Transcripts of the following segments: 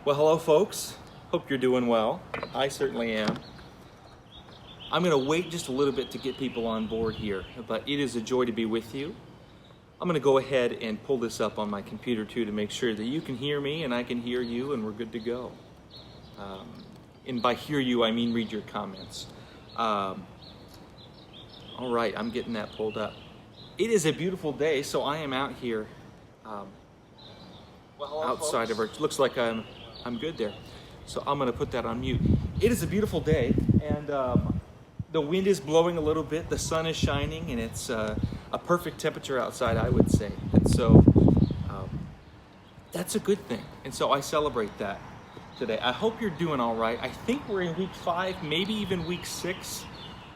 Well, hello, folks. Hope you're doing well. I certainly am. I'm going to wait just a little bit to get people on board here, but it is a joy to be with you. I'm going to go ahead and pull this up on my computer, too, to make sure that you can hear me and I can hear you and we're good to go. And by hear you, I mean read your comments. All right, I'm getting that pulled up. It is a beautiful day, so I am out here outside of our... Looks like I'm good there. So I'm going to put that on mute. It is a beautiful day, and the wind is blowing a little bit. The sun is shining, and it's a perfect temperature outside, I would say. And so that's a good thing. And so I celebrate that today. I hope you're doing all right. I think we're in week 5, maybe even week 6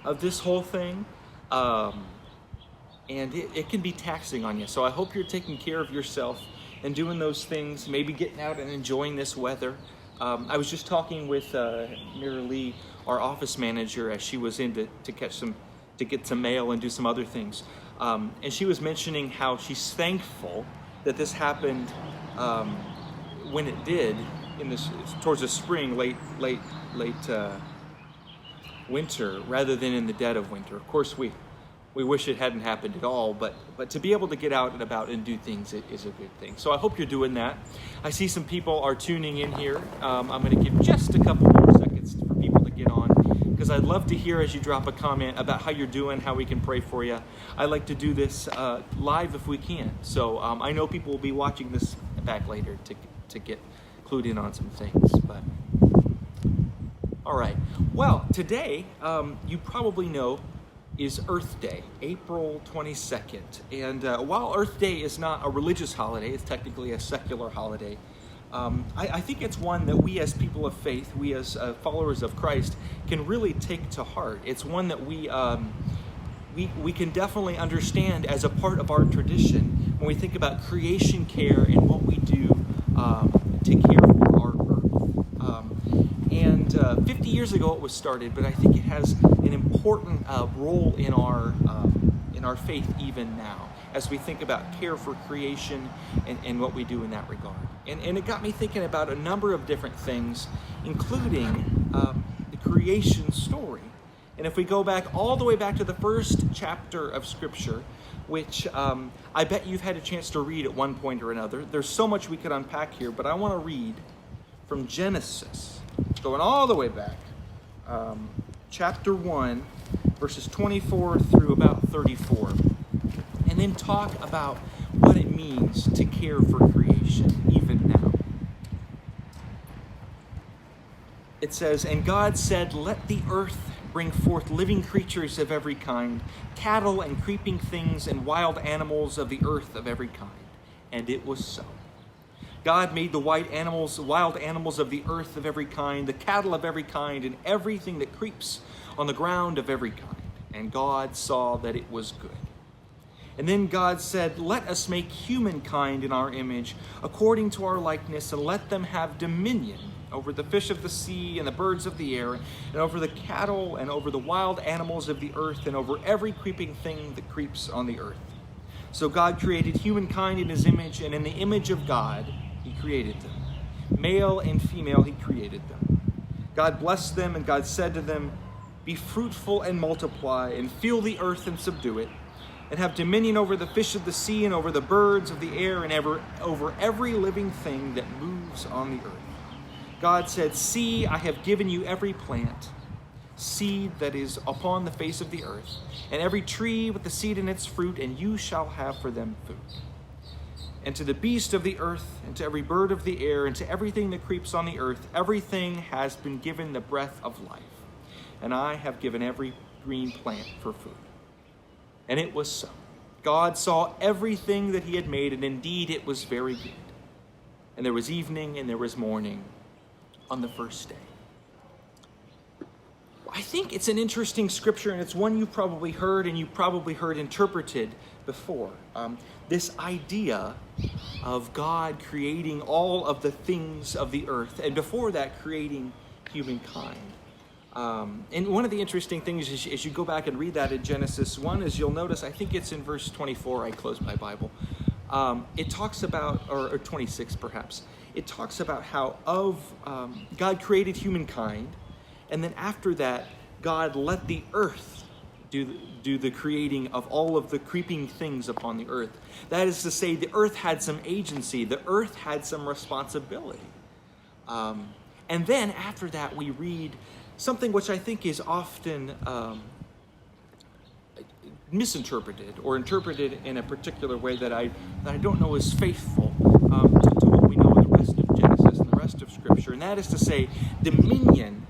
of this whole thing. And it can be taxing on you. So I hope you're taking care of yourself and doing those things, maybe getting out and enjoying this weather. I was just talking with Mira Lee, our office manager, as she was in to get some mail and do some other things. And she was mentioning how she's thankful that this happened when it did towards the spring, late winter, rather than in the dead of winter. Of course, we wish it hadn't happened at all, but to be able to get out and about and do things is a good thing. So I hope you're doing that. I see some people are tuning in here. I'm going to give just a couple more seconds for people to get on, because I'd love to hear as you drop a comment about how you're doing, how we can pray for you. I like to do this live if we can. So I know people will be watching this back later to get clued in on some things. But all right. Well, today, you probably know, is Earth Day, April 22nd. And while Earth Day is not a religious holiday, it's technically a secular holiday, I think it's one that we as people of faith, we as followers of Christ, can really take to heart. It's one that we can definitely understand as a part of our tradition when we think about creation care and what we do to care for our earth. And 50 years ago it was started, but I think it has an important role in our faith even now, as we think about care for creation and what we do in that regard. And it got me thinking about a number of different things, including the creation story. And if we go back all the way back to the first chapter of Scripture, which I bet you've had a chance to read at one point or another. There's so much we could unpack here, but I want to read from Genesis, going all the way back, chapter 1, verses 24 through about 34, and then talk about what it means to care for creation even now. It says, "And God said, let the earth bring forth living creatures of every kind, cattle and creeping things and wild animals of the earth of every kind. And it was so. God made the wild animals of the earth of every kind, the cattle of every kind, and everything that creeps on the ground of every kind. And God saw that it was good. And then God said, let us make humankind in our image, according to our likeness, and let them have dominion over the fish of the sea and the birds of the air, and over the cattle and over the wild animals of the earth, and over every creeping thing that creeps on the earth. So God created humankind in his image, and in the image of God he created them. Male and female he created them. God blessed them, and God said to them, be fruitful and multiply, and fill the earth and subdue it, and have dominion over the fish of the sea, and over the birds of the air, and over every living thing that moves on the earth. God said, see, I have given you every plant, seed that is upon the face of the earth, and every tree with the seed in its fruit, and you shall have for them food. And to the beast of the earth, and to every bird of the air, and to everything that creeps on the earth, everything has been given the breath of life. And I have given every green plant for food. And it was so. God saw everything that he had made, and indeed it was very good. And there was evening and there was morning on the first day. I think it's an interesting scripture, and it's one you probably heard, and you probably heard interpreted before. This idea of God creating all of the things of the earth, and before that, creating humankind. And one of the interesting things is, as you go back and read that in Genesis 1, is you'll notice, I think it's in verse 24, I closed my Bible, it talks about, or 26 perhaps, it talks about how God created humankind, and then after that, God let the earth do the creating of all of the creeping things upon the earth. That is to say, the earth had some agency, the earth had some responsibility. And then after that, we read something which I think is often misinterpreted or interpreted in a particular way that I don't know is faithful to what we know in the rest of Genesis and the rest of Scripture. And that is to say, dominion,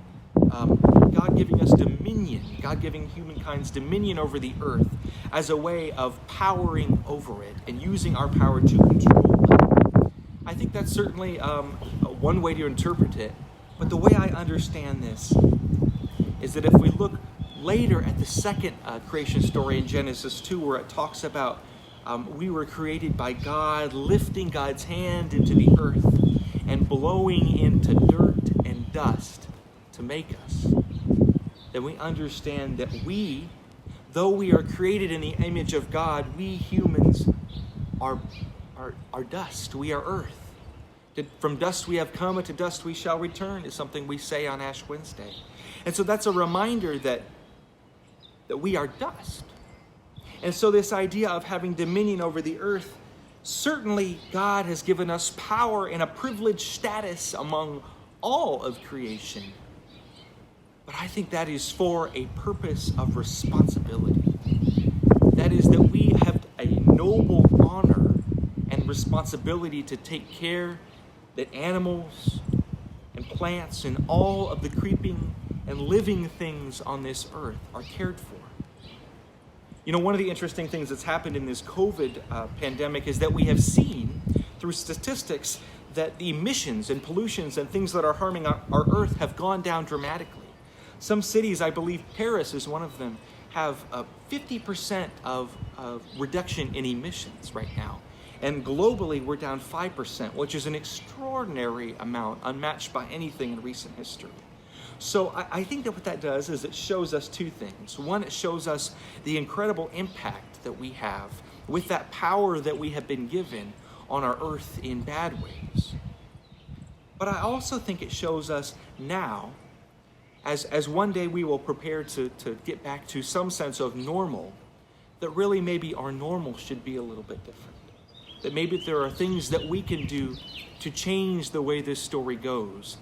God giving us dominion, God giving humankind's dominion over the earth as a way of powering over it and using our power to control it. I think that's certainly one way to interpret it. But the way I understand this is that if we look later at the second creation story in Genesis 2, where it talks about we were created by God, lifting God's hand into the earth and blowing into dirt and dust to make us, then we understand that we, though we are created in the image of God, we humans are dust. We are earth. From dust we have come, and to dust we shall return, is something we say on Ash Wednesday. And so that's a reminder that we are dust. And so this idea of having dominion over the earth, certainly God has given us power and a privileged status among all of creation. But I think that is for a purpose of responsibility. That is that we have a noble honor and responsibility to take care that animals and plants and all of the creeping and living things on this earth are cared for. You know, one of the interesting things that's happened in this COVID pandemic is that we have seen through statistics that the emissions and pollutions and things that are harming our earth have gone down dramatically. Some cities, I believe Paris is one of them, have 50% of reduction in emissions right now. And globally, we're down 5%, which is an extraordinary amount, unmatched by anything in recent history. So I think that what that does is it shows us two things. One, it shows us the incredible impact that we have with that power that we have been given on our earth in bad ways. But I also think it shows us now, as one day we will prepare to get back to some sense of normal, that really maybe our normal should be a little bit different. That maybe there are things that we can do to change the way this story goes.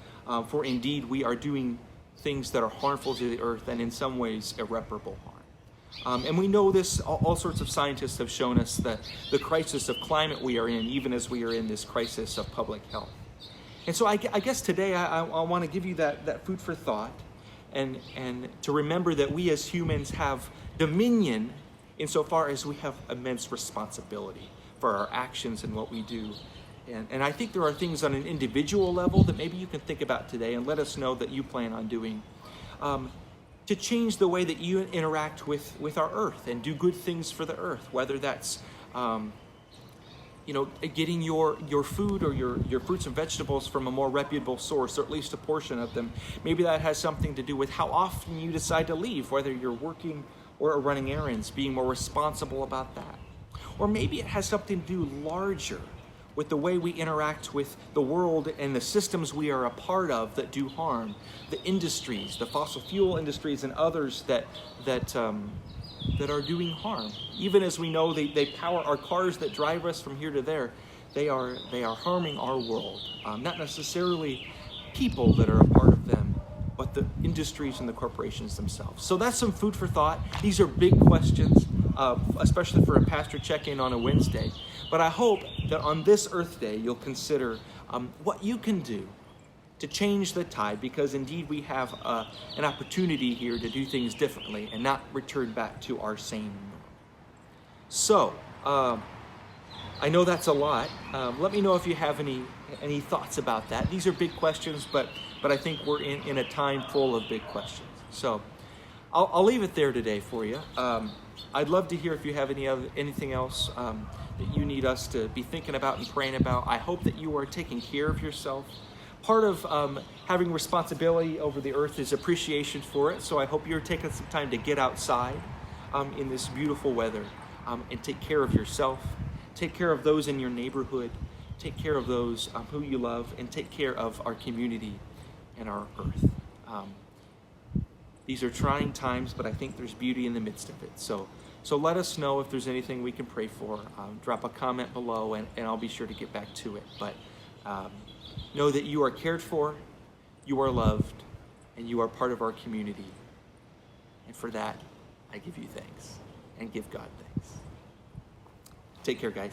For indeed, we are doing things that are harmful to the earth and in some ways irreparable harm. And we know this, all sorts of scientists have shown us that the crisis of climate we are in, even as we are in this crisis of public health. And so I guess today I want to give you that food for thought and to remember that we as humans have dominion insofar as we have immense responsibility for our actions and what we do. And I think there are things on an individual level that maybe you can think about today and let us know that you plan on doing to change the way that you interact with our earth and do good things for the earth, whether that's getting your food or your fruits and vegetables from a more reputable source, or at least a portion of them. Maybe that has something to do with how often you decide to leave, whether you're working or running errands, being more responsible about that. Or maybe it has something to do larger with the way we interact with the world and the systems we are a part of that do harm, the industries, the fossil fuel industries and others that are doing harm. Even as we know they power our cars that drive us from here to there, they are harming our world. Not necessarily people that are a part of them, but the industries and the corporations themselves. So that's some food for thought. These are big questions, especially for a pastor check-in on a Wednesday. But I hope that on this Earth Day, you'll consider what you can do to change the tide, because indeed we have an opportunity here to do things differently and not return back to our same norm. So, I know that's a lot. Let me know if you have any thoughts about that. These are big questions, but I think we're in a time full of big questions. So I'll leave it there today for you. I'd love to hear if you have anything else that you need us to be thinking about and praying about. I hope that you are taking care of yourself. Part of having responsibility over the earth is appreciation for it. So I hope you're taking some time to get outside in this beautiful weather and take care of yourself, Take care of those in your neighborhood. Take care of those who you love, and take care of our community and our earth. These are trying times, but I think there's beauty in the midst of it. So let us know if there's anything we can pray for. Drop a comment below, and I'll be sure to get back to it. But know that you are cared for, you are loved, and you are part of our community. And for that, I give you thanks and give God thanks. Take care, guys.